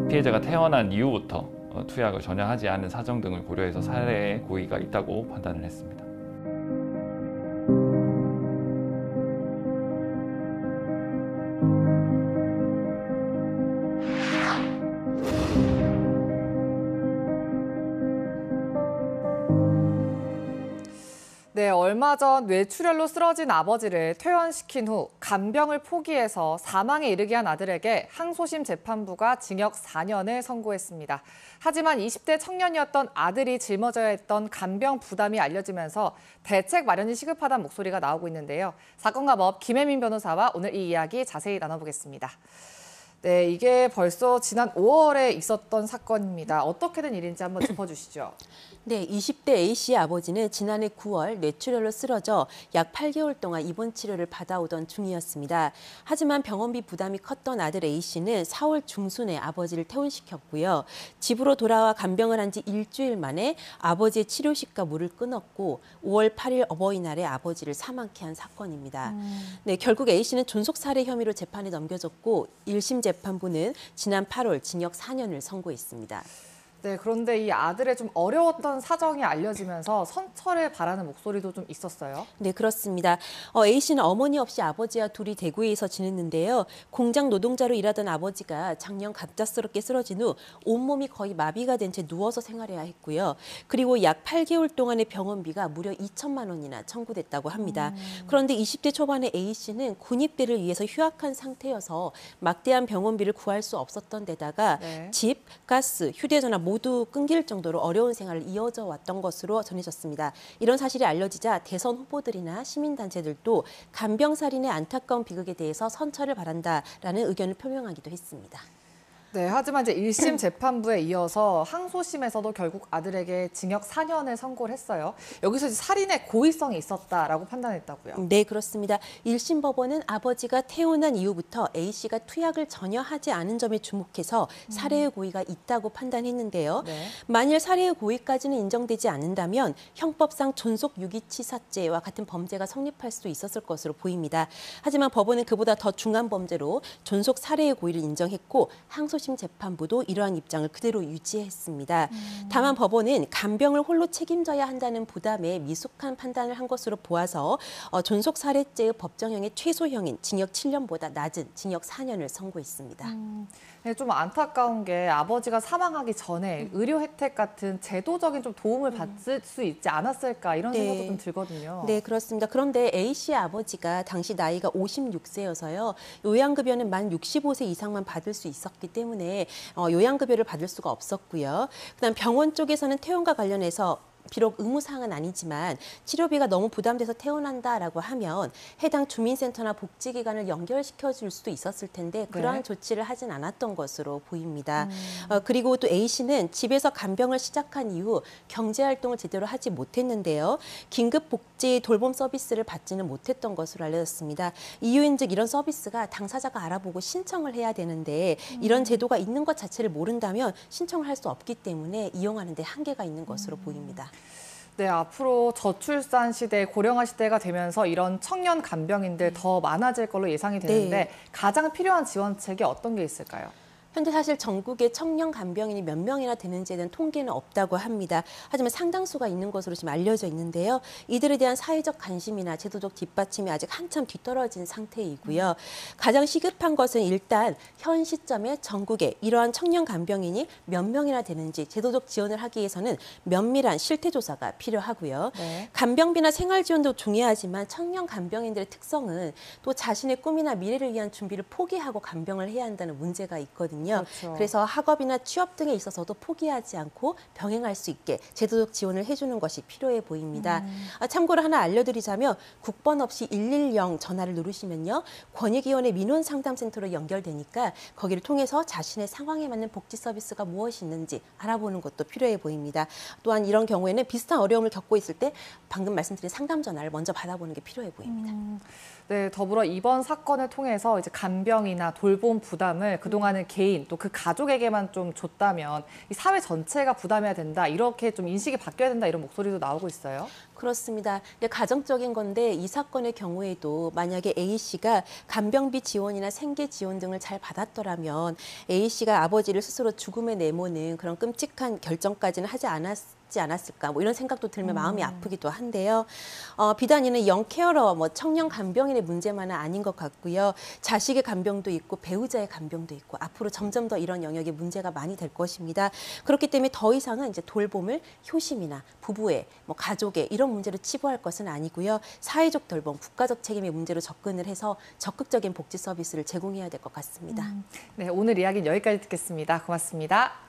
피해자가 태어난 이후부터 투약을 전혀 하지 않은 사정 등을 고려해서 살해 고의가 있다고 판단을 했습니다. 네, 얼마 전 뇌출혈로 쓰러진 아버지를 퇴원시킨 후 간병을 포기해서 사망에 이르게 한 아들에게 항소심 재판부가 징역 4년을 선고했습니다. 하지만 20대 청년이었던 아들이 짊어져야 했던 간병 부담이 알려지면서 대책 마련이 시급하다는 목소리가 나오고 있는데요. 사건과 법 김혜민 변호사와 오늘 이 이야기 자세히 나눠보겠습니다. 네, 이게 벌써 지난 5월에 있었던 사건입니다. 어떻게 된 일인지 한번 짚어주시죠. 네, 20대 A씨의 아버지는 지난해 9월 뇌출혈로 쓰러져 약 8개월 동안 입원 치료를 받아오던 중이었습니다. 하지만 병원비 부담이 컸던 아들 A씨는 4월 중순에 아버지를 퇴원시켰고요. 집으로 돌아와 간병을 한 지 일주일 만에 아버지의 치료식과 물을 끊었고 5월 8일 어버이날에 아버지를 사망케 한 사건입니다. 네, 결국 A씨는 존속살해 혐의로 재판에 넘겨졌고 1심 재판부는 지난 8월 징역 4년을 선고했습니다. 네, 그런데 이 아들의 좀 어려웠던 사정이 알려지면서 선처를 바라는 목소리도 좀 있었어요. 네, 그렇습니다. A씨는 어머니 없이 아버지와 둘이 대구에서 지냈는데요. 공장 노동자로 일하던 아버지가 작년 갑작스럽게 쓰러진 후 온몸이 거의 마비가 된 채 누워서 생활해야 했고요. 그리고 약 8개월 동안의 병원비가 무려 2천만 원이나 청구됐다고 합니다. 그런데 20대 초반의 A씨는 군입대를 위해서 휴학한 상태여서 막대한 병원비를 구할 수 없었던 데다가 네. 집, 가스, 휴대전화 모두 끊길 정도로 어려운 생활을 이어져 왔던 것으로 전해졌습니다. 이런 사실이 알려지자 대선 후보들이나 시민단체들도 간병살인의 안타까운 비극에 대해서 선처를 바란다라는 의견을 표명하기도 했습니다. 네, 하지만 이제 1심 재판부에 이어서 항소심에서도 결국 아들에게 징역 4년을 선고를 했어요. 여기서 이제 살인의 고의성이 있었다라고 판단했다고요. 네, 그렇습니다. 1심 법원은 아버지가 태어난 이후부터 A씨가 투약을 전혀 하지 않은 점에 주목해서 살해의 고의가 있다고 판단했는데요. 네. 만일 살해의 고의까지는 인정되지 않는다면 형법상 존속 유기치사죄와 같은 범죄가 성립할 수도 있었을 것으로 보입니다. 하지만 법원은 그보다 더 중한 범죄로 존속 살해의 고의를 인정했고 항소심 재판부도 이러한 입장을 그대로 유지했습니다. 다만 법원은 간병을 홀로 책임져야 한다는 부담에 미숙한 판단을 한 것으로 보아서 존속 살해죄의 법정형의 최소형인 징역 7년보다 낮은 징역 4년을 선고했습니다. 네, 좀 안타까운 게 아버지가 사망하기 전에 의료 혜택 같은 제도적인 좀 도움을 받을 수 있지 않았을까 이런 생각도 좀 들거든요. 네, 그렇습니다. 그런데 A씨의 아버지가 당시 나이가 56세여서요. 요양급여는 만 65세 이상만 받을 수 있었기 때문에 요양급여를 받을 수가 없었고요. 그다음 병원 쪽에서는 퇴원과 관련해서 비록 의무사항은 아니지만 치료비가 너무 부담돼서 퇴원한다라고 하면 해당 주민센터나 복지기관을 연결시켜줄 수도 있었을 텐데 그러한 네. 조치를 하진 않았던 것으로 보입니다. 그리고 또 A씨는 집에서 간병을 시작한 이후 경제활동을 제대로 하지 못했는데요. 긴급복지 돌봄 서비스를 받지는 못했던 것으로 알려졌습니다. 이유인즉 이런 서비스가 당사자가 알아보고 신청을 해야 되는데 이런 제도가 있는 것 자체를 모른다면 신청을 할 수 없기 때문에 이용하는 데 한계가 있는 것으로 보입니다. 네, 앞으로 저출산 시대, 고령화 시대가 되면서 이런 청년 간병인들 더 많아질 걸로 예상이 되는데 네. 가장 필요한 지원책이 어떤 게 있을까요? 현재 사실 전국에 청년 간병인이 몇 명이나 되는지에 대한 통계는 없다고 합니다. 하지만 상당수가 있는 것으로 지금 알려져 있는데요. 이들에 대한 사회적 관심이나 제도적 뒷받침이 아직 한참 뒤떨어진 상태이고요. 가장 시급한 것은 일단 현 시점에 전국에 이러한 청년 간병인이 몇 명이나 되는지 제도적 지원을 하기 위해서는 면밀한 실태조사가 필요하고요. 네. 간병비나 생활지원도 중요하지만 청년 간병인들의 특성은 또 자신의 꿈이나 미래를 위한 준비를 포기하고 간병을 해야 한다는 문제가 있거든요. 그렇죠. 그래서 학업이나 취업 등에 있어서도 포기하지 않고 병행할 수 있게 제도적 지원을 해주는 것이 필요해 보입니다. 참고로 하나 알려드리자면 국번 없이 110 전화를 누르시면요. 권익위원회 민원상담센터로 연결되니까 거기를 통해서 자신의 상황에 맞는 복지 서비스가 무엇이 있는지 알아보는 것도 필요해 보입니다. 또한 이런 경우에는 비슷한 어려움을 겪고 있을 때 방금 말씀드린 상담 전화를 먼저 받아보는 게 필요해 보입니다. 네, 더불어 이번 사건을 통해서 이제 간병이나 돌봄 부담을 그동안은 개인 또 그 가족에게만 좀 줬다면 이 사회 전체가 부담해야 된다. 이렇게 좀 인식이 바뀌어야 된다. 이런 목소리도 나오고 있어요. 그렇습니다. 가정적인 건데 이 사건의 경우에도 만약에 A씨가 간병비 지원이나 생계 지원 등을 잘 받았더라면 A씨가 아버지를 스스로 죽음에 내모는 그런 끔찍한 결정까지는 하지 않았을까 뭐 이런 생각도 들면 마음이 아프기도 한데요. 비단 이는 영케어러, 청년 간병인의 문제만은 아닌 것 같고요. 자식의 간병도 있고 배우자의 간병도 있고 앞으로 점점 더 이런 영역의 문제가 많이 될 것입니다. 그렇기 때문에 더 이상은 이제 돌봄을 효심이나 부부의, 가족의 이런 문제로 치부할 것은 아니고요. 사회적 돌봄, 국가적 책임의 문제로 접근을 해서 적극적인 복지 서비스를 제공해야 될 것 같습니다. 네, 오늘 이야기는 여기까지 듣겠습니다. 고맙습니다.